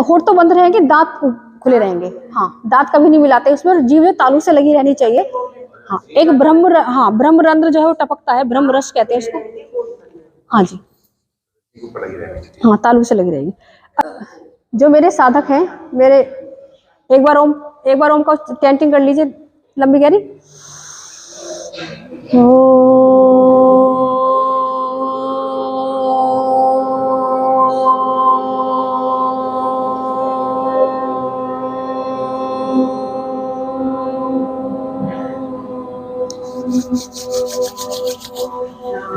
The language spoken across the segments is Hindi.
होठ तो बंद रहेंगे, दांत खुले रहेंगे। हाँ, दांत कभी नहीं मिलाते उसमें, जीभ जो तालू से लगी रहनी चाहिए। हाँ, एक ब्रह्मरंध्र जो है वो टपकता है, ब्रह्म रस कहते हैं इसको। हाँ जी, हाँ, तालू से लगी रहेगी। जो मेरे साधक हैं, मेरे एक बार ओम का चैंटिंग कर लीजिए लंबी गहरी।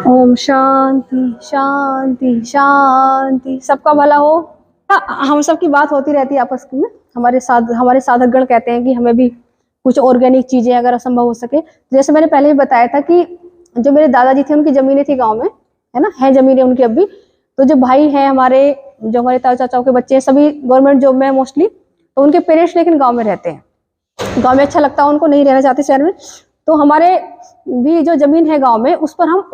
ओम शांति शांति शांति। सबका भला हो। हम सबकी बात होती रहती है आपस में। हमारे साधकगण कहते हैं कि हमें भी कुछ ऑर्गेनिक चीजें अगर असंभव हो सके, जैसे मैंने पहले भी बताया था कि जो मेरे दादाजी थे उनकी जमीनें थी गांव में, है ना, है जमीनें उनकी अब भी। तो जो भाई हैं हमारे, जो हमारे ताऊ चाचाओं के बच्चे हैं, सभी गवर्नमेंट जॉब में मोस्टली, तो उनके पेरेंट्स लेकिन गाँव में रहते हैं। गाँव में अच्छा लगता है उनको, नहीं रहना चाहते शहर में। तो हमारे भी जो जमीन है गाँव में, उस पर हम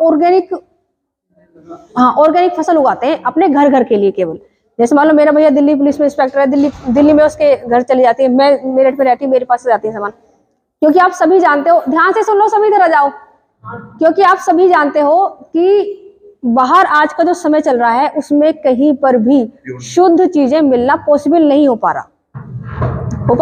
ऑर्गेनिक फसल उगाते हैं अपने घर के लिए केवल। जैसे मान लो मेरा भैया दिल्ली पुलिस में इंस्पेक्टर है, दिल्ली में उसके घर चली जाती है, मैं मेरठ में रहती हूँ, मेरे पास से जाती है सामान। क्योंकि आप सभी जानते हो, ध्यान से सुन लो सभी, इधर आ जाओ। क्योंकि आप सभी जानते हो कि बाहर आज का जो समय चल रहा है उसमें कहीं पर भी शुद्ध चीजें मिलना पॉसिबल नहीं हो पा रहा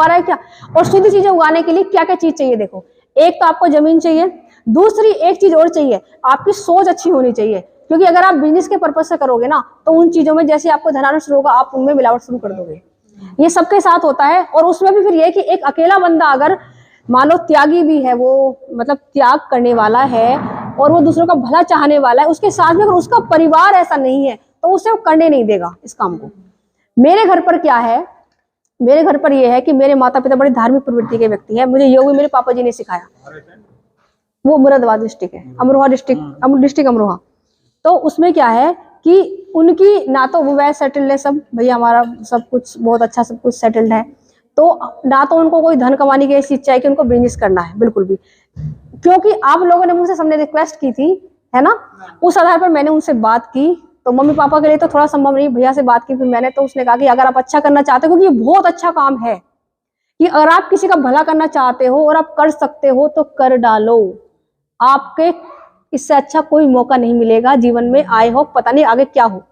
है क्या। और शुद्ध चीजें उगाने के लिए क्या क्या चीज चाहिए, देखो, एक तो आपको जमीन चाहिए, दूसरी एक चीज और चाहिए, आपकी सोच अच्छी होनी चाहिए। क्योंकि अगर आप बिजनेस के पर्पज से करोगे ना, तो उन चीजों में जैसे आपको धनाना शुरू होगा, आप उनमें मिलावट शुरू कर दोगे। ये सबके साथ होता है। और उसमें भी फिर ये कि एक अकेला बंदा अगर मान लो त्यागी भी है, वो मतलब त्याग करने वाला है और वो दूसरों का भला चाहने वाला है, उसके साथ में अगर उसका परिवार ऐसा नहीं है तो उसे वो करने नहीं देगा इस काम को। मेरे घर पर क्या है, मेरे घर पर यह है कि मेरे माता पिता बड़े धार्मिक प्रवृत्ति के व्यक्ति हैं। मुझे योग भी मेरे पापा जी ने सिखाया। वो मुरादाबाद डिस्ट्रिक्ट है, अमरोहा डिस्ट्रिक्ट अमरोहा। तो उसमें क्या है कि उनकी ना तो वो वैसे सेटल्ड है सब, भैया हमारा सब कुछ बहुत अच्छा, सब कुछ सेटल्ड है। तो ना तो उनको कोई धन कमाने की ऐसी इच्छा है कि उनको बिजनेस करना है, बिल्कुल भी। क्योंकि आप लोगों ने मुझसे सबने रिक्वेस्ट की थी, है ना, उस आधार पर मैंने उनसे बात की। तो मम्मी पापा के लिए तो थोड़ा संभव नहीं, भैया से बात की फिर मैंने, तो उसने कहा कि अगर आप अच्छा करना चाहते हो, क्योंकि ये बहुत अच्छा काम है कि अगर आप किसी का भला करना चाहते हो और आप कर सकते हो तो कर डालो। आपके इससे अच्छा कोई मौका नहीं मिलेगा जीवन में। आए हो पता नहीं आगे क्या हो,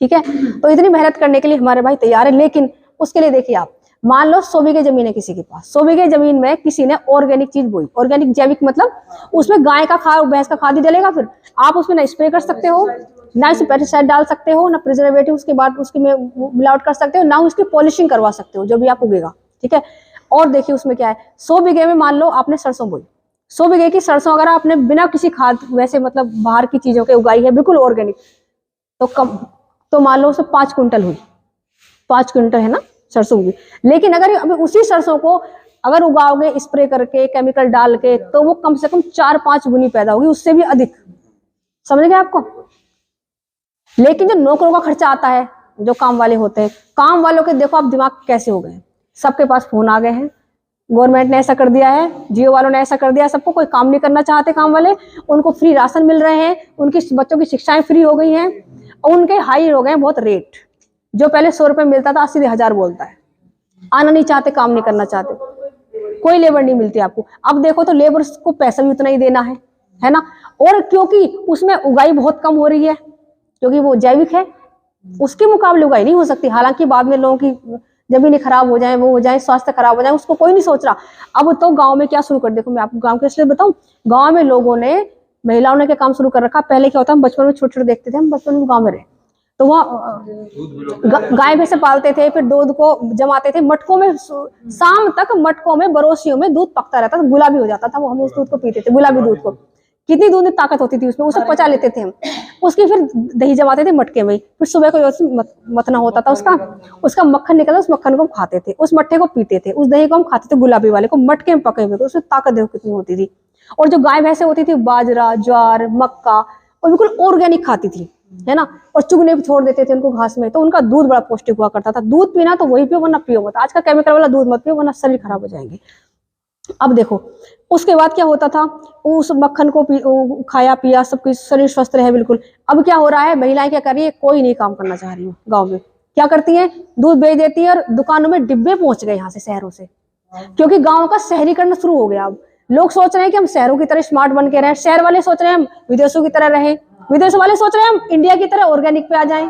ठीक है। तो इतनी मेहनत करने के लिए हमारे भाई तैयार है। लेकिन उसके लिए देखिए, आप मान लो 100 बीघे जमीन है किसी के पास, 100 बीघे जमीन में किसी ने ऑर्गेनिक चीज बोई, ऑर्गेनिक जैविक मतलब उसमें गाय का खाद, भैंस का खाद ही डलेगा। फिर आप उसमें ना स्प्रे कर सकते हो, ना इसमें पेस्टिसाइड डाल सकते हो, ना प्रिजर्वेटिव उसके बाद उसकी में मिलावट कर सकते हो, ना उसकी पॉलिशिंग करवा सकते हो जो भी आप उगेगा, ठीक है। और देखिए उसमें क्या है, 100 बीघे में मान लो आपने सरसों बोई, 100 बीघे की सरसों अगर आपने बिना किसी खाद वैसे मतलब बाहर की चीजों के उगाई है, बिल्कुल ऑर्गेनिक, तो कम तो मान लो उसमें 5 क्विंटल हुई, 5 क्विंटल है ना सरसों की। लेकिन अगर अभी उसी सरसों को अगर उगाओगे स्प्रे करके, केमिकल डाल के, तो वो कम से कम 4-5 गुनी पैदा होगी, उससे भी अधिक। समझ गए आपको। लेकिन जो नौकरों का खर्चा आता है, जो काम वाले होते हैं, काम वालों के देखो आप दिमाग कैसे हो गए, सबके पास फोन आ गए हैं, गवर्नमेंट ने ऐसा कर दिया है, जियो वालों ने ऐसा कर दिया, सबको कोई काम नहीं करना चाहते काम वाले, उनको फ्री राशन मिल रहे हैं, उनकी बच्चों की शिक्षाएं फ्री हो गई हैं, और उनके हाई हो गए बहुत रेट। जो पहले 100 रुपए मिलता था 80,000 बोलता है। आना नहीं चाहते, काम नहीं करना चाहते, कोई लेबर नहीं मिलती आपको। अब देखो तो लेबर को पैसा भी उतना ही देना है ना। और क्योंकि उसमें उगाई बहुत कम हो रही है, क्योंकि वो जैविक है, उसके मुकाबले उगाई नहीं हो सकती। हालांकि बाद में लोगों की जमीनें खराब हो जाए, वो हो जाए, स्वास्थ्य खराब हो जाए, उसको कोई नहीं सोच रहा। अब तो गांव में क्या शुरू कर, देखो मैं आपको गांव के इसलिए बताऊं, गांव में लोगों ने, महिलाओं ने क्या काम शुरू कर रखा। पहले क्या होता है, हम बचपन में छोटे छोटे देखते थे, हम बचपन में गाँव में रहे, तो वहाँ गाय भैंसे पालते थे, फिर दूध को जमाते थे मटकों में, शाम तक मटकों में, बरोसियों में दूध पकता रहता था, गुलाबी हो जाता था वो, हम उस दूध को पीते थे, गुलाबी दूध को। कितनी दूध में ताकत होती थी उसमें, उसे पचा लेते थे हम। उसकी फिर दही जमाते थे मटके में, फिर सुबह को मथना होता था उसका मक्खन निकलता, उस मक्खन को खाते थे, उस मट्ठे को पीते थे, उस दही को हम खाते थे, गुलाबी वाले को, मटके में पके हुए, उसमें ताकत देखो कितनी होती थी। और जो गाय भैंसे होती थी, बाजरा, ज्वार, मक्का, और बिल्कुल ऑर्गेनिक खाती थी, है ना। और चुगने भी छोड़ देते थे उनको घास में, तो उनका दूध बड़ा पौष्टिक हुआ करता था। दूध पीना तो वही पियो, वरना पियो मत। आज का केमिकल वाला दूध मत पियो, वरना शरीर खराब हो जाएंगे। अब देखो उसके बाद क्या होता था, उस मक्खन को खाया पिया, सबके शरीर स्वस्थ रहे बिल्कुल। अब क्या हो रहा है, महिलाएं क्या कर रही है, कोई नहीं काम करना चाह रही है गाँव में, क्या करती हैं, दूध बेच देती हैं और दुकानों में डिब्बे पहुंच गए यहाँ से शहरों से, क्योंकि गाँव का शहरीकरण शुरू हो गया। अब लोग सोच रहे हैं कि हम शहरों की तरह स्मार्ट बन के रहें, शहर वाले सोच रहे हैं हम विदेशों की तरह रहें, विदेश वाले सोच रहे हैं हम इंडिया की तरह ऑर्गेनिक पे आ जाएं।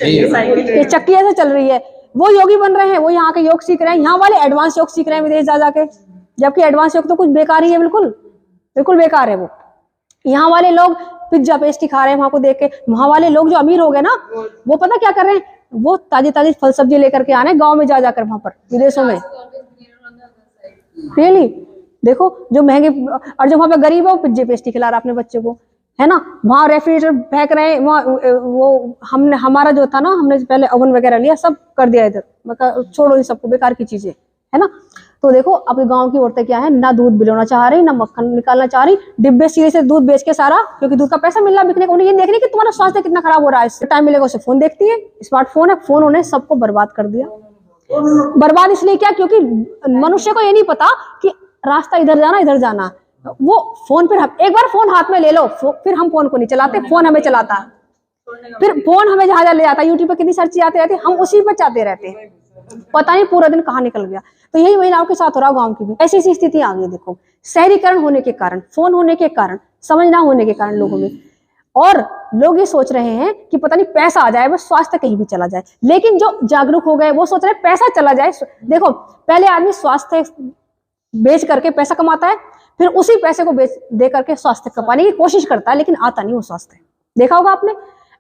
ये चक्की ऐसे चल रही है। वो योगी बन रहे हैं, वो यहाँ के योग सीख रहे हैं, यहाँ वाले एडवांस योग सीख रहे हैं विदेश जा जाके, जबकि एडवांस योग तो कुछ बेकार ही है, बिल्कुल बिल्कुल बेकार है वो। यहाँ वाले लोग पिज्जा पेस्ट्री खा रहे हैं वहां को देख के, वहां वाले लोग जो अमीर हो गए ना, वो पता क्या कर रहे हैं, वो ताजी ताजी फल सब्जी लेकर के आ रहे हैं गाँव में जा जाकर वहां पर विदेशों में। रियली देखो जो महंगे, और जो वहां पे गरीब है वो पिज्जे पेस्ट्री खिला रहा है अपने बच्चे को, है ना। वहां रेफ्रिजरेटर फेंक रहे हैं, वहाँ वो हमने हमारा जो था ना, हमने पहले ओवन वगैरह लिया, सब कर दिया इधर, मैं छोड़ो इन सबको, बेकार की चीजें, है ना। तो देखो अब गांव की औरतें क्या है, ना दूध बिलोना चाह रही, ना मक्खन निकालना चाह रही, डिब्बे सीधे से दूध बेच के सारा, क्योंकि दूध का पैसा मिल रहा बिकने को, उन्हें ये देख रही कि तुम्हारा स्वास्थ्य कितना खराब हो रहा है, इससे टाइम मिलेगा उसे फोन देखती है, स्मार्टफोन है, फोन उन्हें सबको बर्बाद कर दिया। बर्बाद इसलिए क्या, क्योंकि मनुष्य को ये नहीं पता कि रास्ता इधर जाना इधर जाना, वो फोन पर एक बार फोन हाथ में ले लो, फिर हम फोन को नहीं चलाते, फोन हमें चलाता है, फिर फोन हमें जहां ले जाता है, यूट्यूब पे कितनी सारी चीजें आती रहती है, हम उसी पर चाहते रहते हैं, पता नहीं पूरा दिन कहाँ निकल गया। तो यही महिलाओं के साथ हो रहा है गाँव की भी, ऐसी स्थिति आ गई। देखो शहरीकरण होने के कारण, फोन होने के कारण, समझ ना होने के कारण लोगों में, और लोग ये सोच रहे हैं कि पता नहीं पैसा आ जाए, बस स्वास्थ्य कहीं भी चला जाए। लेकिन जो जागरूक हो गए वो सोच रहे हैं पैसा चला जाए। देखो पहले आदमी स्वास्थ्य बेच करके पैसा कमाता है, फिर उसी पैसे को बेच दे करके स्वास्थ्य कमाने की कोशिश करता है, लेकिन आता नहीं वो स्वास्थ्य। देखा होगा आपने,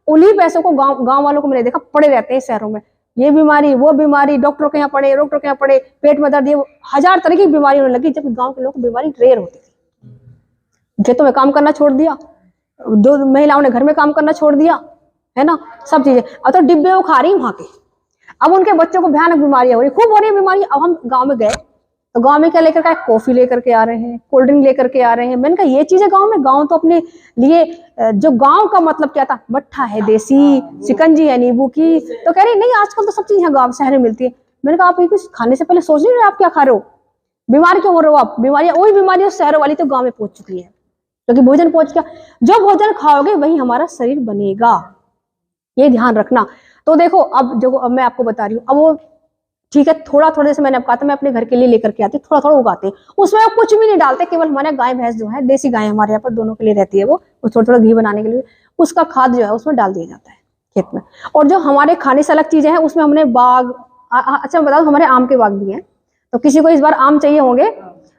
उन्हीं पैसों को गांव वालों को मैंने देखा पड़े रहते हैं शहरों में, ये बीमारी वो बीमारी, डॉक्टर के यहाँ पड़े, डॉक्टर के यहाँ पड़े, पेट में दर्द, ये 1000 तरह की बीमारी होने लगी, जबकि गांव के लोग को बीमारी रेयर होती थी। खेतों में काम करना छोड़ दिया, 2 महिलाओं ने घर में काम करना छोड़ दिया, है ना, सब चीजें। अब तो डिब्बे वो खा रही वहां के, अब उनके बच्चों को भयानक बीमारियां हो रही, खूब हो रही है बीमारी। अब हम गाँव में गए तो गांव में क्या लेकर के, कॉफी लेकर के आ रहे हैं, कोल्ड ड्रिंक लेकर के आ रहे हैं। मैंने कहा ये चीजें गांव में, गांव तो अपने लिए, जो गांव का मतलब क्या था, मट्ठा है देसी, शिकंजी है नींबू की, तो कह रही नहीं आजकल तो सब चीज यहाँ गाँव शहर में मिलती है। मैंने कहा आप ये कुछ खाने से पहले सोच नहीं रहे आप क्या खा रहे हो, बीमार क्यों हो रहे हो आप। बीमारियां वही बीमारियां शहरों वाली तो गाँव में पहुंच चुकी है, क्योंकि भोजन पहुंच गया। जो भोजन खाओगे वही हमारा शरीर बनेगा, ये ध्यान रखना। तो देखो अब जो मैं आपको बता रही हूँ, अब वो ठीक है, थोड़ा थोड़ा, जैसे मैंने आपको कहा था, मैं अपने घर के लिए लेकर के आती, थोड़ा थोड़ा उगाते, उसमें वो कुछ भी नहीं डालते, केवल हमारे गाय भैंस जो है, देसी गाय हमारे यहाँ पर दोनों के लिए रहती है, वो थोड़ा थोड़ा घी बनाने के लिए उसका खाद जो है उसमें डाल दिया जाता है खेत में। और जो हमारे खाने से अलग चीजें हैं उसमें हमने बाग, अच्छा मैं बता दूं, हमारे आम के बाग भी हैं, तो किसी को इस बार आम चाहिए होंगे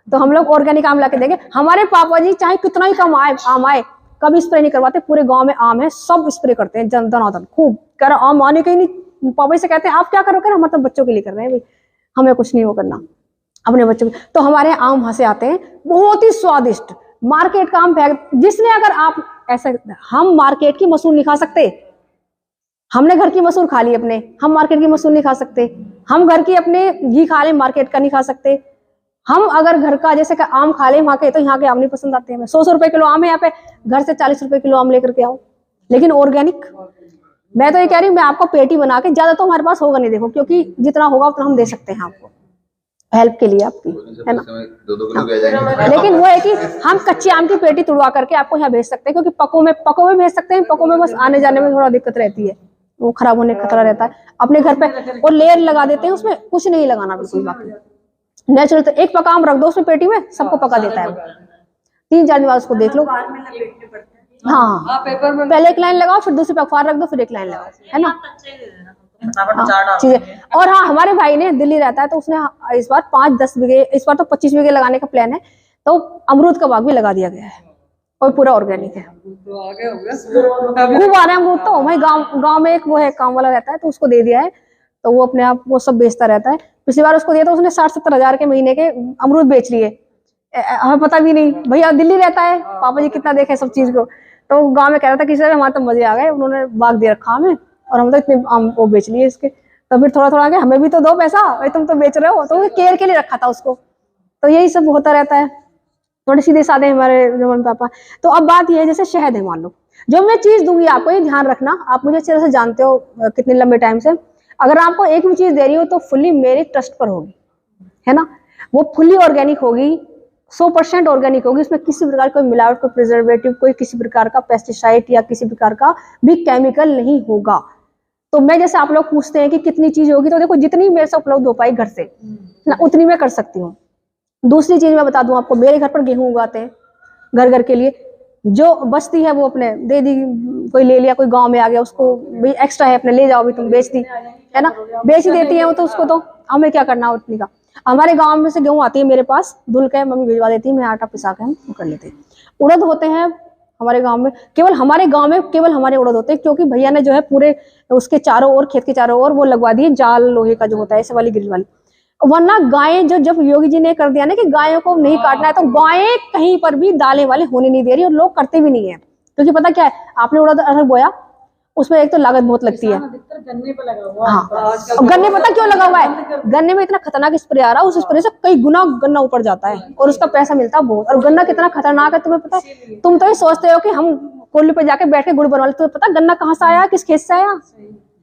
तो हम लोग ऑर्गेनिक आम ला के देंगे। हमारे पापा जी चाहे कितना ही कम आम आए, कभी स्प्रे नहीं करवाते, पूरे गाँव में आम है, सब स्प्रे करते हैं दनादन खूब, कह रहा आम आने के ही नहीं। पापा से कहते हैं आप क्या करोगे, हम मतलब बच्चों के लिए कर रहे हैं भाई, हमें कुछ नहीं वो करना अपने बच्चों के। तो हमारे आम वहां से आते हैं, बहुत ही स्वादिष्ट, मार्केट का आम फेंक, जिसने अगर आप ऐसा, हम मार्केट की मसूर नहीं खा सकते, हमने घर की मसूर खा ली अपने, हम मार्केट की मसूर नहीं खा सकते। हम घर की अपने घी खा ले, मार्केट का नहीं खा सकते। हम अगर घर का जैसे आम खा ले वहां के, तो यहाँ के आम नहीं पसंद आते हैं। 100 रुपए किलो आम है यहाँ पे, घर से 40 रुपए किलो आम लेकर के आओ, लेकिन ऑर्गेनिक। मैं तो ये कह रही हूँ, मैं आपको पेटी बना के, ज्यादा तो हमारे पास होगा नहीं देखो, क्योंकि जितना होगा उतना हम दे सकते हैं आपको, हेल्प के लिए आपकी, है ना। लेकिन वो है कि हम कच्चे आम की पेटी तुड़वा करके आपको यहाँ भेज सकते हैं, क्योंकि पको में भेज सकते हैं, पको में बस आने जाने में थोड़ा दिक्कत रहती है, वो खराब होने का खतरा रहता है। अपने घर पे और लेयर लगा देते हैं, उसमें कुछ नहीं लगाना बिल्कुल, बाकी नेचुरल। तो एक पका आम रख दो उसमें पेटी में, सबको पका देता है वो, 3-4 दिन बाद उसको देख लो। हाँ, पहले एक लाइन लगाओ, फिर दूसरी पे अखबार रख दो, फिर एक लाइन लगाओ, है ना। चीजें। और हाँ, हमारे भाई ने दिल्ली रहता है, तो उसने इस बार 5-10 बीघे, इस बार तो 25 बीघे लगाने का प्लान है, तो अमरूद का बाग भी लगा दिया गया है, और पूरा ऑर्गेनिक है। खूब आ रहे हैं अमरूद तो। वही गाँव में एक वो है काम वाला रहता है, तो उसको दे दिया है, तो वो अपने आप वो सब बेचता रहता है। पिछली बार उसको दिया तो उसने 60-70 हजार के महीने के अमरूद बेच लिए, हमें पता भी नहीं। भैया दिल्ली रहता है, पापा जी कितना देखे सब चीज को, तो गांव में कह रहा था कि सर हमारे तो मजे आ गए, उन्होंने बाग दे रखा हमें, और हम तो इतने आम वो बेच लिए इसके। तो फिर थोड़ा थोड़ा आगे हमें भी तो दो पैसा, भाई तुम तो बेच रहे हो, तो केयर के लिए रखा था उसको। तो यही सब होता रहता है, थोड़े सीधे साधे हमारे मम्मी पापा। तो अब बात यह है, जैसे शहद है, मान लो जो मैं चीज दूंगी आपको, ये ध्यान रखना, आप मुझे अच्छे से जानते हो कितने लंबे टाइम से, अगर आपको एक भी चीज दे रही हो तो फुल्ली मेरे ट्रस्ट पर होगी, है ना। वो फुल्ली ऑर्गेनिक होगी, 100% ऑर्गेनिक होगी, उसमें किसी प्रकार कोई मिलावट, कोई प्रिजर्वेटिव, कोई किसी प्रकार का पेस्टिसाइड या किसी प्रकार का भी केमिकल नहीं होगा। तो मैं जैसे आप लोग पूछते हैं कि कितनी चीज होगी, तो देखो जितनी मेरे से उपलब्ध हो पाई घर से ना उतनी मैं कर सकती हूँ। दूसरी चीज मैं बता दूं आपको, मेरे घर पर गेहूं उगाते हैं घर घर के लिए, जो बचती है वो अपने दे दी, कोई ले लिया, कोई गांव में आ गया उसको भी एक्स्ट्रा है अपने ले जाओ भी तुम, बेच दी है ना, बेच ही देती है वो, तो उसको तो हमें क्या करना उतनी का। हमारे गांव में से गेहूं आती है मेरे पास, धुल के मम्मी भिजवा देती है, मैं आटा पिसा के हम कर लेते हैं। उड़द होते हैं हमारे गांव में, केवल हमारे गांव में केवल हमारे उड़द होते हैं, क्योंकि भैया ने जो है पूरे उसके चारों ओर, खेत के चारों ओर वो लगवा दिए जाल लोहे का जो होता है ऐसे वाली ग्रिल वाली, वरना गायें जो, जब योगी जी ने कर दिया ना कि गायों को नहीं काटना है, तो गायें कहीं पर भी दालें वाले होने नहीं दे रही, और लोग करते भी नहीं है, क्योंकि पता क्या है, आपने उड़द अरहर बोया उसमें एक तो लागत बहुत लगती है, गन्ने पे लगा हुआ हाँ, और गन्ने पता क्यों लगा हुआ है, गन्ने में इतना खतरनाक स्प्रे आ रहा है, उस स्प्रे से कई गुना गन्ना ऊपर जाता है और उसका पैसा मिलता है बहुत, और गन्ना कितना खतरनाक है तुम्हें पता है, तुम तो ये सोचते हो कि हम कोल्हू पे जाके बैठ के गुड़ बनवा ले, तुम्हें पता गन्ना कहाँ से आया, किस खेत से आया,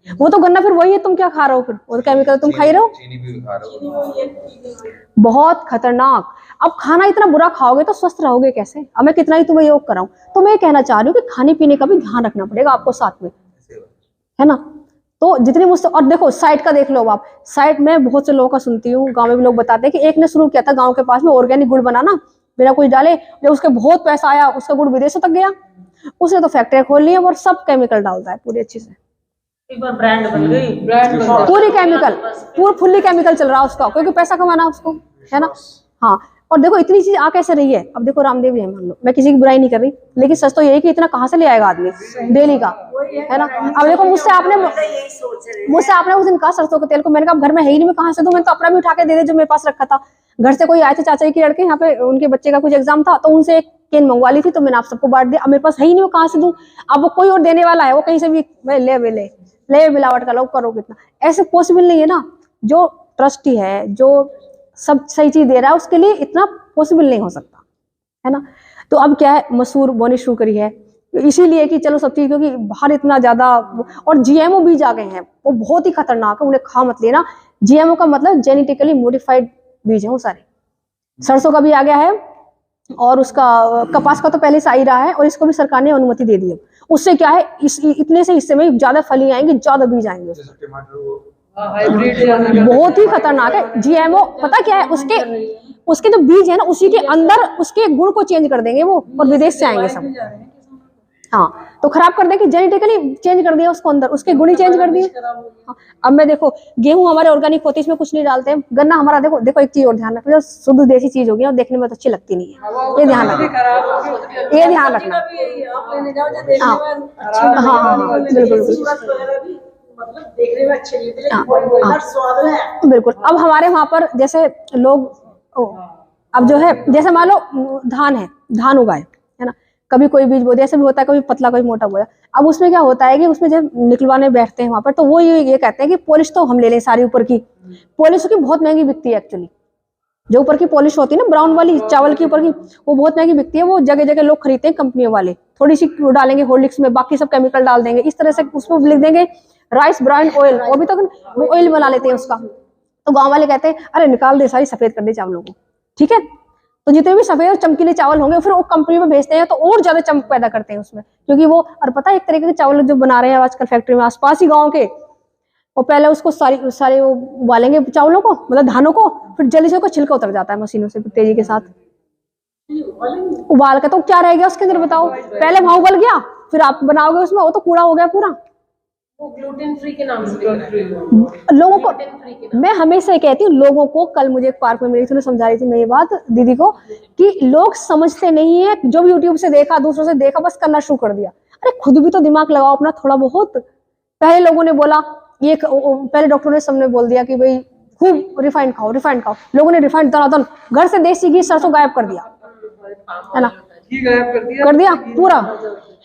वो तो गन्ना फिर वही है, तुम क्या खा रहे हो फिर, वो तो केमिकल तुम खा ही रहे हो, चीनी भी खा रहे हो। बहुत खतरनाक। अब खाना इतना बुरा खाओगे तो स्वस्थ रहोगे कैसे, अब मैं कितना ही तुम्हें योग कराऊं, तो मैं ये कहना चाह रही हूँ कि खाने पीने का भी ध्यान रखना पड़ेगा आपको साथ में, है ना। तो जितनी मुझसे, और देखो साइट का देख लो आप, साइट में बहुत से लोगों का सुनती हूँ, गांव में भी लोग बताते हैं कि एक ने शुरू किया था गांव के पास में ऑर्गेनिक गुड़ बनाना बिना कुछ डाले, जब उसके बहुत पैसा आया, उसका गुड़ विदेशों तक गया, उसने तो फैक्ट्री खोल ली है और सब केमिकल डालता है पूरी अच्छी से, एक बार ब्रांड बन गई, ब्रांड पूरी केमिकल, पूरा फुल्ली केमिकल चल रहा है उसका, क्योंकि पैसा कमाना उसको, है ना। हाँ, और देखो इतनी चीज आ कैसे रही है, अब देखो रामदेव जी है मान लो, मैं किसी की बुराई नहीं कर रही, लेकिन सच तो यही कि इतना कहाँ से ले आएगा आदमी डेली का, है ना। अब देखो मुझसे आपने उस दिन कहा सरसों के तेल को, मैंने कहा घर में है ही नहीं, मैं कहाँ से दूं, मैंने तो अपना भी उठा के दे दे जो मेरे पास रखा था, घर से कोई आए थे चाचा जी के लड़के, यहाँ पे उनके बच्चे का कुछ एग्जाम था, तो उनसे एक केन मंगवा ली थी, तो मैंने आप सबको बांट दिया, अब मेरे पास है ही नहीं, वो कहाँ से दूं, अब वो कोई और देने वाला है, वो कहीं से भी ले मिलावट का लो करो कितना, ऐसे पॉसिबल नहीं है ना। जो ट्रस्टी है, जो सब सही चीज दे रहा है, उसके लिए इतना पॉसिबल नहीं हो सकता, है ना। तो अब क्या है, मसूर बोनी शुरू करी है, इसीलिए कि चलो सब चीज, क्योंकि बाहर इतना ज्यादा, और जीएमओ बीज आ गए हैं, वो बहुत ही खतरनाक है, उन्हें खा मत लेना। जीएमओ का मतलब जेनेटिकली मॉडिफाइड बीज है वो सारे, सरसों का भी आ गया है, और उसका कपास का तो पहले से आ ही रहा है, और इसको भी सरकार ने अनुमति दे दी है। उससे क्या है, इतने से हिस्से में ज्यादा फली आएंगी, ज्यादा बीज आएंगे, बहुत ही खतरनाक है जीएमओ। पता क्या है, उसके जो बीज है ना, उसी के अंदर उसके गुण को चेंज कर देंगे वो, और विदेश से आएंगे सब, हाँ, तो खराब कर देंगे, जेनेटिकली चेंज कर दिया उसको अंदर, उसके गुण ही चेंज कर दिए। हाँ, अब मैं देखो गेहूं हमारे ऑर्गेनिक होते हैं, इसमें कुछ नहीं डालते हैं, गन्ना हमारा देखो, देखो एक चीज और ध्यान रखना, शुद्ध देसी चीज होगी और देखने में तो अच्छी लगती नहीं है, ये ध्यान रखना, ये ध्यान रखना। हाँ, बिल्कुल। अब हमारे वहां पर जैसे लोग, अब जो है जैसे मान लो धान है, धान उगाए, है ना, कभी कोई बीज बो दिया, ऐसे भी होता है, कभी पतला कभी मोटा बोया। अब उसमें क्या होता है कि उसमें जब निकलवाने बैठते हैं वहां पर, तो वो ये कहते हैं कि पॉलिश तो हम ले लें सारी, ऊपर की पॉलिश की बहुत महंगी बिकती है एक्चुअली, जो ऊपर की पॉलिश होती है ना ब्राउन वाली चावल की ऊपर की, वो बहुत महंगी बिकती है, वो जगह जगह लोग खरीदते हैं कंपनियों वाले, थोड़ी सी डालेंगे हॉर्लिक्स में, बाकी सब केमिकल डाल देंगे, इस तरह से उसमें लिख देंगे राइस ब्राइन ऑयल, वो भी तो वो ऑयल बना लेते हैं उसका। तो गांव वाले कहते हैं अरे निकाल दे, सारी सफेद कर दे चावलों को, ठीक है। तो जितने भी सफेद और चमकीले चावल होंगे फिर वो कंपनी में भेजते हैं, तो और ज्यादा चमक पैदा करते हैं उसमें, क्योंकि वो, और पता है एक तरीके के चावल जो बना रहे हैं आजकल फैक्ट्री में आसपास ही गाँव के, वो पहले उसको सारे वो उबालेंगे चावलों को, मतलब धानों को, फिर जल्दी से उसका छिलका उतर जाता है मशीनों से तेजी के साथ उबाल के, तो क्या रह गया उसके अंदर बताओ, पहले वहां उबल गया, फिर आप बनाओगे उसमें, वो तो कूड़ा हो गया पूरा। वो ग्लूटेन फ्री के नाम से लोगों को, मैं हमेशा कहती हूँ लोगों को, कल मुझे एक पार्क में मिली थी, समझा रही थी मैं ये बात दीदी को, कि लोग समझते नहीं है, जो भी यूट्यूब से देखा, दूसरों से देखा, बस करना शुरू कर दिया। अरे खुद भी तो दिमाग लगाओ अपना थोड़ा बहुत। पहले लोगों ने बोला, ये पहले डॉक्टर ने सबने बोल दिया कि भाई खूब रिफाइंड खाओ, रिफाइंड खाओ, लोगों ने रिफाइंड दनादन घर से देसी घी सरसों गायब कर दिया, है ना, कर दिया पूरा,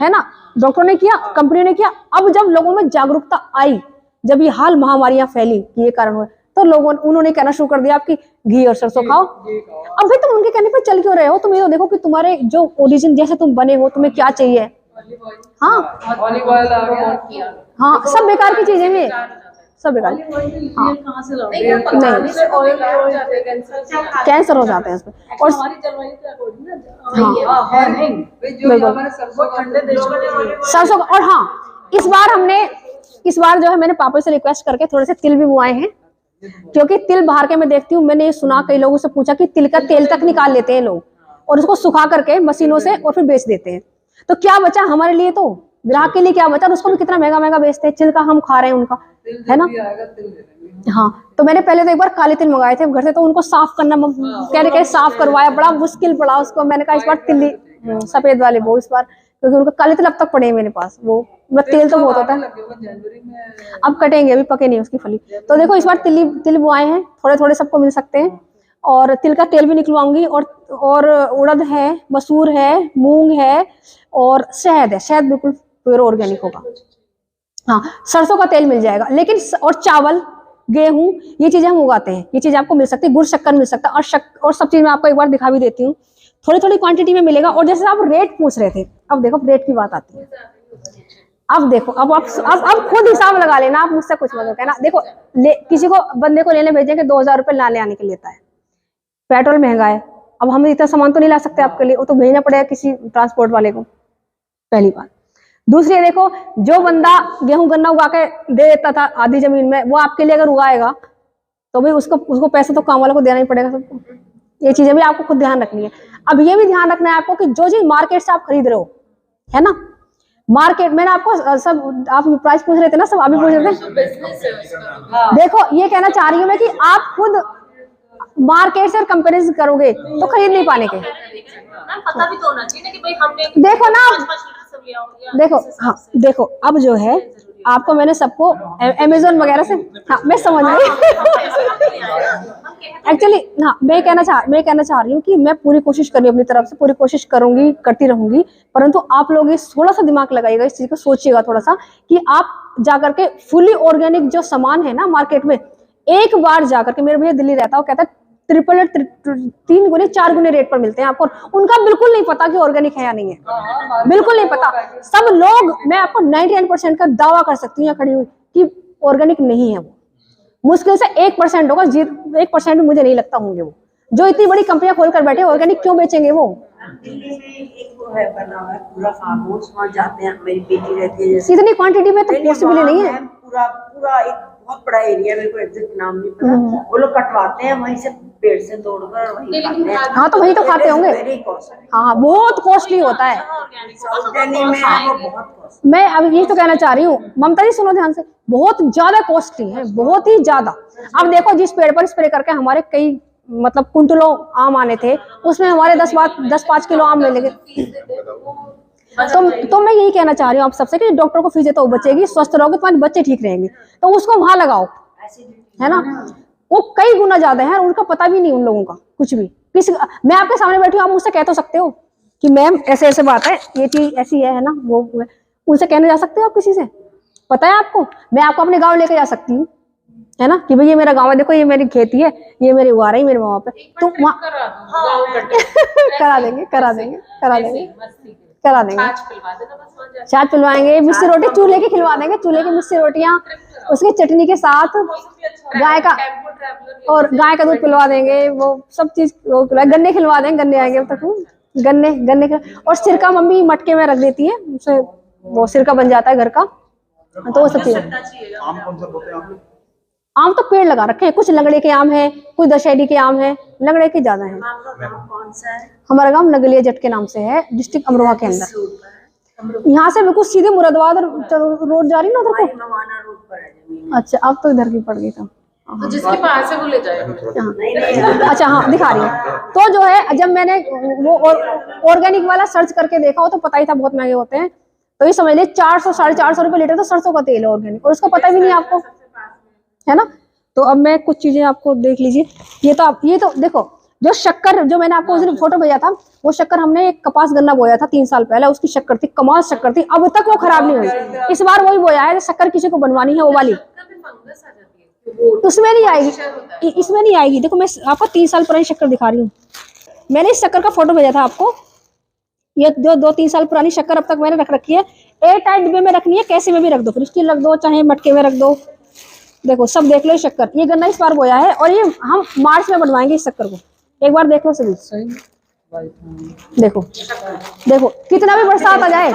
है ना, डॉक्टर ने किया, कंपनी ने किया। अब जब लोगों में जागरूकता आई, जब ये हाल महामारियां फैली कि ये कारण हुए, तो उन्होंने कहना शुरू कर दिया आपकी घी और सरसों खाओ। अब भाई तुम उनके कहने पे चल क्यों रहे हो, तुम ये तो देखो कि तुम्हारे जो ओरिजिन जैसे तुम बने हो, तुम्हें क्या चाहिए। हाँ हाँ, सब बेकार की चीजें हैं, सब बेकार। हाँ नहीं, कैंसर हो जाते हैं इसमें, और सरसों। और हाँ, इस बार हमने इस बार जो है मैंने पापा से रिक्वेस्ट करके थोड़े से तिल भी बुआए हैं, क्योंकि तिल बाहर के मैं देखती हूँ, मैंने ये सुना कई लोगों से पूछा कि तिल का तेल तक निकाल लेते हैं लोग और उसको सुखा करके मशीनों से और फिर बेच देते हैं। तो क्या बचा हमारे लिए, तो ग्राहक के लिए क्या बचा, उसको भी कितना महंगा महंगा बेचते हैं, तिल का हम खा रहे हैं उनका, है ना। हाँ, तो मैंने पहले तो एक बार काले तिल मंगाए थे घर से, तो उनको साफ करना कह साफ करवाया, बड़ा मुश्किल पड़ा उसको। मैंने कहा इस बार तिल्ली सफेद वाले वो इस बार, क्योंकि उनका काले तिल अब तक पड़े हैं मेरे पास, वो तेल तो बहुत होता है, अब कटेंगे, अभी पके नहीं उसकी फली। तो देखो इस बार तिल बुआए हैं, थोड़े थोड़े सबको मिल सकते हैं, और तिल का तेल भी निकलवाऊंगी, और उड़द है, मसूर है, मूंग है, और शहद है, शहद बिल्कुल प्योर ऑर्गेनिक होगा। हाँ, सरसों का तेल मिल जाएगा, लेकिन और चावल, गेहूं, ये चीजें हम उगाते हैं, ये चीज आपको मिल सकती है, गुड़ शक्कर मिल सकता है, और सब चीज मैं आपको एक बार दिखा भी देती हूँ, थोड़ी थोड़ी क्वांटिटी में मिलेगा। और जैसे आप रेट पूछ रहे थे, अब देखो रेट की बात आती है, अब देखो अब खुद हिसाब लगा लेना, आप मुझसे कुछ मत कहना। देखो किसी को बंदे को लेने भेजेंगे 2000 रुपये लाने आने के लिए लेता है, पेट्रोल महंगा है, अब हम इतना सामान तो नहीं ला सकते आपके लिए, वो तो भेजना पड़ेगा किसी ट्रांसपोर्ट वाले को, पहली बात। दूसरी, देखो जो बंदा गेहूं गन्ना उगा के दे देता था आधी जमीन में, वो आपके लिए अगर उगाएगा तो भाई उसको पैसा तो काम वालों को देना ही पड़ेगा सबको। ये चीजें भी आपको खुद ध्यान रखनी है। अब ये भी ध्यान रखना है आपको कि जो चीज मार्केट से आप खरीद रहे हो, है ना, मार्केट, मैंने आपको सब, आप प्राइस पूछ रहे थे ना, सब आप भी पूछ रहे थे। देखो ये कहना चाह रही हूँ मैं कि आप खुद मार्केट से कंपेरिजन करोगे तो खरीद नहीं पाने के, पता भी तो होना चाहिए ना कि भाई हमने देखो ना, देखो हाँ, देखो अब जो है आपको मैंने सबको अमेज़न वगैरह से, हाँ मैं समझ गई एक्चुअली। हाँ, मैं कहना चाह रही हूँ कि मैं पूरी कोशिश कर रही हूँ, अपनी तरफ से पूरी कोशिश करूंगी, करती रहूंगी, परंतु आप लोग इस थोड़ा सा दिमाग लगाइएगा, इस चीज को सोचिएगा थोड़ा सा कि आप जाकर के फुली ऑर्गेनिक जो सामान है ना मार्केट में, एक बार जाकर के, मेरे भैया दिल्ली रहता है, वो कहता है 3 गुने 4 गुने रेट पर मिलते हैं आपको, उनका बिल्कुल नहीं पता कि ऑर्गेनिक है या नहीं है, बिल्कुल नहीं पता। सब लोग, मैं आपको 99% का दावा कर सकती हूँ यहाँ खड़ी हुई कि ऑर्गेनिक नहीं है वो, मुश्किल से 1% होगा, 1% भी मुझे नहीं लगता होंगे वो, जो इतनी बड़ी कंपनियां खोल कर बैठे, ऑर्गेनिक क्यों बेचेंगे वो। दिल्ली में एक वो है बना हुआ है पूरा फार्म हाउस, वहाँ जाते हैं, मेरी बेटी रहती है, जैसे इतनी क्वांटिटी में तो पॉसिबल नहीं है। पूरा एक बहुत बड़ा एरिया, मेरे को एग्जैक्ट नाम नहीं पता, वो लोग कटवाते हैं वहीं से, पेड़ से तोड़कर वहीं खाते हैं। हाँ, तो वही तो खाते होंगे। हाँ, बहुत कॉस्टली होता है, मैं अब ये तो कहना चाह रही हूँ, ममता जी सुनो ध्यान से, बहुत ज्यादा कॉस्टली है, बहुत ही ज्यादा। अब देखो जिस पेड़ पर स्प्रे करके हमारे कई मतलब कुंटलों आम आने थे, उसमें हमारे 10-5 किलो आम मिलेंगे। तो मैं यही कहना चाह रही हूँ आप सबसे कि डॉक्टर को फीस देता वो बचेगी, स्वस्थ रहोगे, तुम्हारे बच्चे ठीक रहेंगे, तो उसको वहां लगाओ, है ना। वो कई गुना ज्यादा है, उनका पता भी नहीं उन लोगों का कुछ भी। मैं आपके सामने बैठी हूँ, आप मुझसे कह तो सकते हो कि मैम ऐसे ऐसे बात है, ये चीज ऐसी है ना, वो उनसे कहने जा सकते हो आप किसी से, पता है आपको। मैं आपको अपने गाँव लेके जा सकती हूँ, है ना, कि भाई ये मेरा गाँव है, देखो ये मेरी खेती है, ये मेरी उगा रही मेरे वहां पे, तो वहाँ करा देंगे छाछ पिलवाएंगे, मिस्सी रोटी चूल्हे की खिलवा देंगे, चूल्हे की मिस्सी रोटियां, उसकी चटनी के साथ गाय का दूध पिलवा देंगे, वो सब चीज, गन्ने खिलवा देंगे, गन्ने आएंगे अब तक, गन्ने और सिरका मम्मी मटके में रख देती है, उससे वो सिरका बन जाता है घर का, तो वो सब चीज। आम तो पेड़ लगा रखे हैं, कुछ लंगड़े के आम है, कुछ दशहरी के आम है, लंगड़े के ज्यादा है। कौन सा है? हमारा गांव नगलिया जट के नाम से है, डिस्ट्रिक्ट अमरोहा के अंदर। यहाँ से बिल्कुल सीधे मुरादाबाद रोड जा रही ना उधर को। रोड पर है जमीन। अच्छा, अब तो इधर की पड़ गई था। तो जिसके पास है वो ले जाएगा। अच्छा हाँ, दिखा रही है। तो जो है, जब मैंने वो ऑर्गेनिक वाला सर्च करके देखा हो तो पता ही था बहुत महंगे होते हैं, तो ये समझ लिया 400-450 रुपए लीटर तो सरसों का तेल है ऑर्गेनिक, और उसको पता भी नहीं आपको, है ना। तो अब मैं कुछ चीजें आपको देख लीजिए, ये तो देखो, जो शक्कर जो मैंने आपको उस दिन फोटो भेजा था, वो शक्कर हमने एक कपास गन्ना बोया था 3 साल पहले, उसकी शक्कर थी, कमाल शक्कर थी, अब तक वो खराब नहीं हुई। इस बार वही बोया है, शक्कर किसी को बनवानी है वो वाली, उसमें नहीं आएगी, इसमें नहीं आएगी। देखो मैं आपको 3 साल पुरानी शक्कर दिखा रही हूँ, मैंने इस शक्कर का फोटो भेजा था आपको, ये जो 2-3 साल पुरानी शक्कर अब तक मैंने रख रखी है, एयर टाइट डिब्बे में रखनी है, कैसे में भी रख दो, फिर स्टील रख दो चाहे मटके में रख दो। देखो सब देख लो शक्कर, ये गन्ना इस बार बोया है, और ये हम मार्च में बनवाएंगे इस शक्कर को, एक बार देख लो सभी। देखो देखो कितना भी बरसात आ जाए,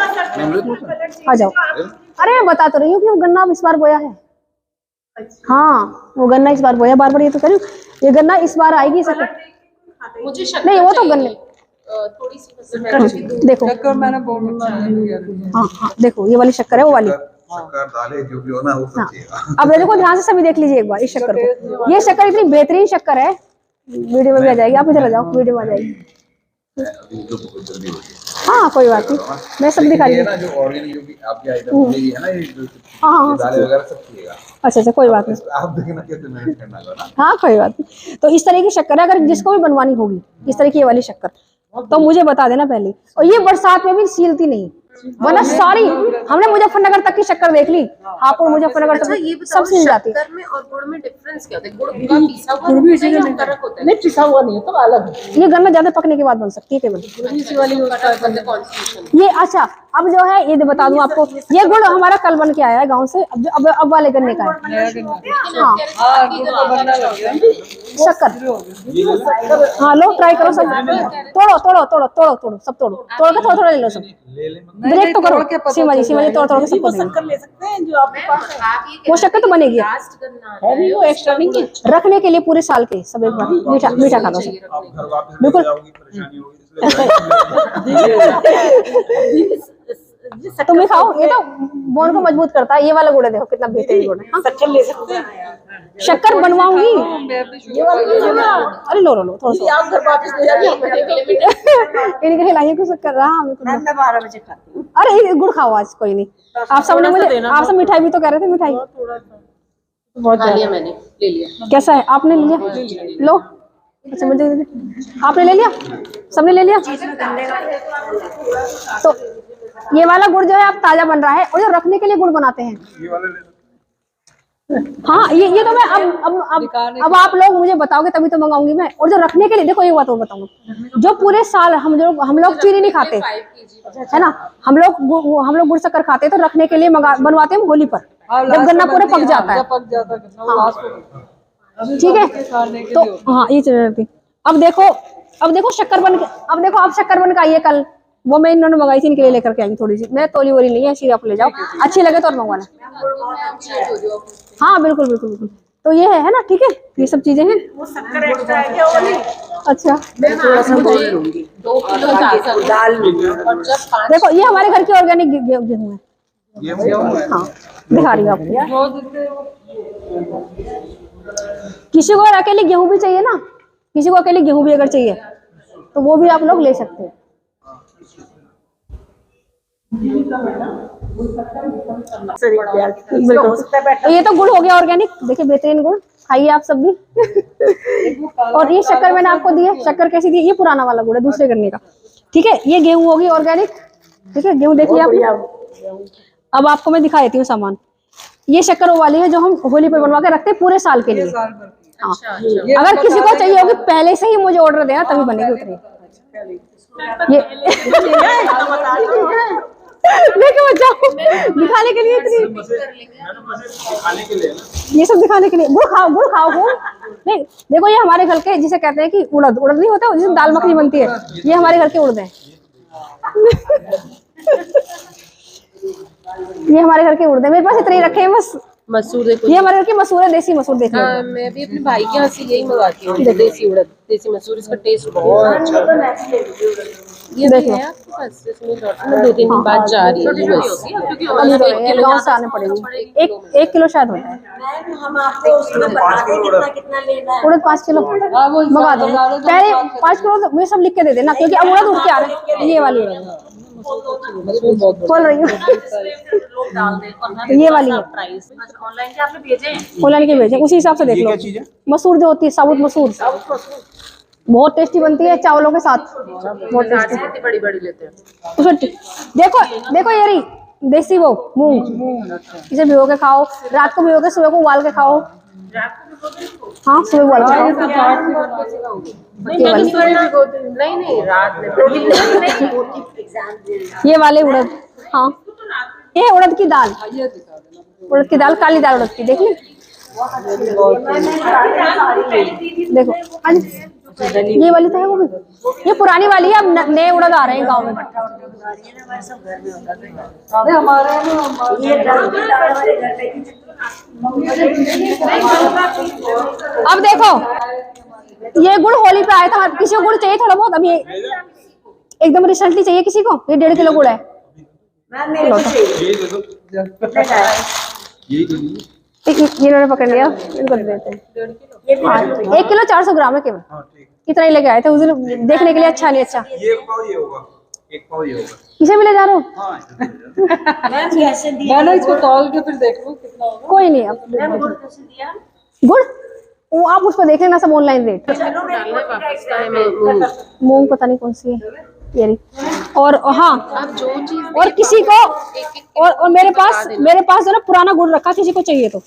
आ जाओ। अरे मैं बता तो रही हूँ कि वो गन्ना इस बार बोया है। हाँ वो गन्ना इस बार बोया, बार बार ये तो कह रही हूँ, ये गन्ना इस बार आएगी सब। मुझे शक्कर नहीं वो तो चाहिए गन्ने थोड़ी सी देखो, हाँ हाँ देखो ये वाली शक्कर है, वो वाली। शक्कर दालें जो भी हो ना वो सब चाहिए। अब देखो ध्यान से सभी देख लीजिए एक बार इस शक्कर को। ये शक्कर इतनी बेहतरीन शक्कर है, वीडियो में भी आ जाएगी, आप इधर आ जाओ, वीडियो में आ जाएगी। अभी तो बहुत जल्दी हो गई। हाँ कोई बात नहीं, मैं सब दिखा रही ये हूँ। ना जो ऑर्गेनिक जो भी आपकी आइटम मिलेगी है ना, ये जो हाँ, ये दालें वगैरह सब चाहिएगा। अच्छा अच्छा कोई बात नहीं, आप देखना कैसे मैनेज करना है ना। हाँ कोई बात नहीं। तो इस तरह की शक्कर है, अगर जिसको भी बनवानी होगी इस तरह की ये वाली शक्कर, तो मुझे बता देना पहले। और ये बरसात में भी सीलती नहीं, वरना सारी हमने मुजफ्फरनगर तक की शक्कर देख ली, हापुड़ मुजफ्फरनगर अच्छा ये तक सब सील जाती है। शक्कर में और गुड़ में डिफरेंस क्या होता है? गुड़ का पीसा हुआ होता है या कड़क होता है? नहीं पिसा हुआ नहीं है, तो अलग है। ये गन्ना ज्यादा पकने के बाद बन सकती है केवल। इसी वाली कॉन्स्टिट्यूशन ये अच्छा अब जो है ये बता दूं आपको, ये गुड़ हमारा कल बन के आया है गांव से, अब वाले गन्ने का है। हाँ शक्कर, हाँ लो ट्राई करो सब, तोड़ो तोड़ो तोड़ो तोड़ो तोड़ो सब तोड़ो, तोड़ के थोड़ा थोड़ा ले लो सब, ब्रेक तो करो। सीमा जी तोड़ तोड़ के सबको दे। शक्कर ले सकते हैं जो आपके पास है। आप ये वो शक्कर तो बनेगी, लास्ट गन्ना है भी वो एक्स्ट्रा नहीं है। रखने के लिए पूरे साल के सब एक बार मीठा मीठा खा लो सब। आप घर वापस बिल्कुल। ले जाओगी परेशानी होगी इसलिए तुम भी खाओ, ये तो बोन को मजबूत करता है। ये वाला गुड़ है देखो कितना बेहतरीन गुड़ है। हाँ, शक्कर ले सकते हैं। शक्कर बनवाऊंगी। ये वाली ले लो। अरे लो लो लो थोड़ा सा आप घर वापस ले जाइए। इनके खिलाइए कुछ शक्कर रहा हमें कुछ। मैं 12 बजे खाती हूँ। अरे ये गुड़ खाओ आज, कोई नहीं। आप सबने मुझे, आप सब मिठाई भी तो कह रहे थे, मिठाई खा लिया मैंने, ले लिया। कैसा है? आपने ले लिया? लो अच्छा मुझे दे दे। आपने ले लिया? सबने ले लिया? तो ये वाला गुड़ जो है आप ताजा बन रहा है, और जो रखने के लिए गुड़ बनाते हैं, ये वाले ले लो। हाँ ये तो मैं अब आप लोग मुझे बताओगे तभी तो मंगाऊंगी मैं। और जो रखने के लिए, देखो एक बात और बताऊंगा, जो पूरे साल हम लोग चीनी नहीं खाते 5 kg है ना, हम लोग गुड़ शक्कर खाते हैं, तो रखने के लिए बनवाते हैं होली पर, जब गन्ना पूरे पक जाता है। पक जाता है लास्ट में। ठीक है, तो हाँ ये चल रही। अब देखो शक्कर बन के, अब देखो आप शक्कर बन के आइए कल, वो मैं इन्होंने मंगाई थी, इनके लिए लेकर के आई थोड़ी सी। मैं तोली वोली नहीं है, ऐसी आप ले जाओ, अच्छी लगे तो और मंगवाना। हाँ बिल्कुल बिल्कुल बिल्कुल। तो ये है ना, ठीक है, ये सब चीजें हैं। वो शक्कर एक्स्ट्रा है क्या वाली? अच्छा 2 किलो दाल और जब 5 देखो ये हमारे घर की ऑर्गेनिक गेहूं है। ये वो हाँ दिखा रही हूँ आपको। किसी को अकेले गेहूं भी चाहिए ना, किसी को अकेले गेहूं भी अगर चाहिए तो वो भी आप लोग ले सकते हैं। बिल्कुल। ये तो गुड़ हो गया ऑर्गेनिक, देखिए बेहतरीन गुड़, खाइए आप सब भी। और ये शक्कर मैंने आपको दी है, शक्कर कैसी दी? ये पुराना वाला गुड़ है दूसरे गन्ने का, ठीक है। ये गेहूं होगी ऑर्गेनिक, ठीक है, गेहूं देख लिया आपने। अब आपको मैं दिखा देती हूँ सामान। ये शक्कर वो वाली है जो हम होली पर बनवा के रखते हैं पूरे साल के लिए। हाँ अगर किसी को चाहिए होगी पहले से ही मुझे ऑर्डर देना, तभी बनेगी उतनी। ये लेके मत जाओ, दिखाने के लिए इतनी, दिखाने के लिए ना। ये सब दिखाने के लिए। गुड़ खाओ गुड़ नहीं देखो, ये हमारे घर के जिसे कहते हैं कि उड़द नहीं होता जिसमें दाल मखनी बनती है, ये हमारे घर के उड़द है। ये हमारे घर के उड़द है, मेरे पास इतने ही रखे हैं बस। मसूर देखो, ये हमारे घर की मसूर है, देसी मसूर देख लो। मैं भी अपने भाई के यहाँ से यही मंगाती हूँ, देसी उड़द, देसी मसूर। इसका टेस्ट बहुत अच्छा है। ये देख भी लो। है आपके पास? इसमें 2-3 दिन बाद जा रही है बस। अभी तो ये गाँव से आने पड़ेगी। एक किलो शायद होता है। हम आपको उसमें बता दें कितना कितना लेना है। उड़द 5 किलो मंगा दो पहले, 5 किलो तो मुझे सब लिख के दे देना, क्योंकि अब उड़द उठ के आ रहे हैं। ये वाली उड़द खोल रही हूँ, ये वाली है। ऑनलाइन के आपने भेजे हैं? ऑनलाइन के भेजे, उसी हिसाब से देख ये लो। क्या चीज है? मसूर जो होती है, साबुत मसूर, बहुत टेस्टी बनती है चावलों के साथ, बहुत टेस्टी। कितनी बड़ी लेते हैं? उसमें देखो ये रही देसी वो मूंग, इसे भिगो के खाओ, रात को भिगो के सुबह को उबाल के खाओ। हाँ सुबह उबाल के खाओ। नहीं रात में ये वाले उड़द, हाँ ये उड़द की दाल, काली दाल उड़द की, देख ली। देखो ये वाली तो है वो भी, ये पुरानी वाली है, अब नए उड़द आ रहे हैं गाँव में। हमारे ये दाल भी दाल वाले घर पे अब देखो ये गुड़ होली पे आया था, किसी को गुड़ चाहिए थोड़ा बहुत, अब ये एकदम रिसेंटली चाहिए किसी को, ये 1.5 किलो गुड़ है। मैम मेरे को चाहिए यही दे दो, कितने का है? यही दे दीजिए। ये इन्होंने पकड़ लिया, इनको दे देते हैं। ये भी हाँ, 1 किलो 400 ग्राम है केवल, हाँ ठीक इतना ही लेके आए थे उस दिन देखने के लिए। अच्छा नहीं अच्छा, है। ये 1 पाव ये होगा, 1 पाव ये होगा। किसे भी ले जा रहे हो? हाँ इसे दे दो। मैम कैसे दिया? मैंने इसको तौल के फिर देख लो कितना होगा। कोई नहीं, अब मैम गुड़ कैसे दिया? गुड़ वो आप उस पर देख लेना, सब ऑनलाइन रेट। चलो मेरे को वापस का है मैं मूंग पता नहीं कौन सी है ये रही। और हाँ, आप जो चीज और किसी को और मेरे पास जो ना पुराना गुड़ रखा, किसी को चाहिए तो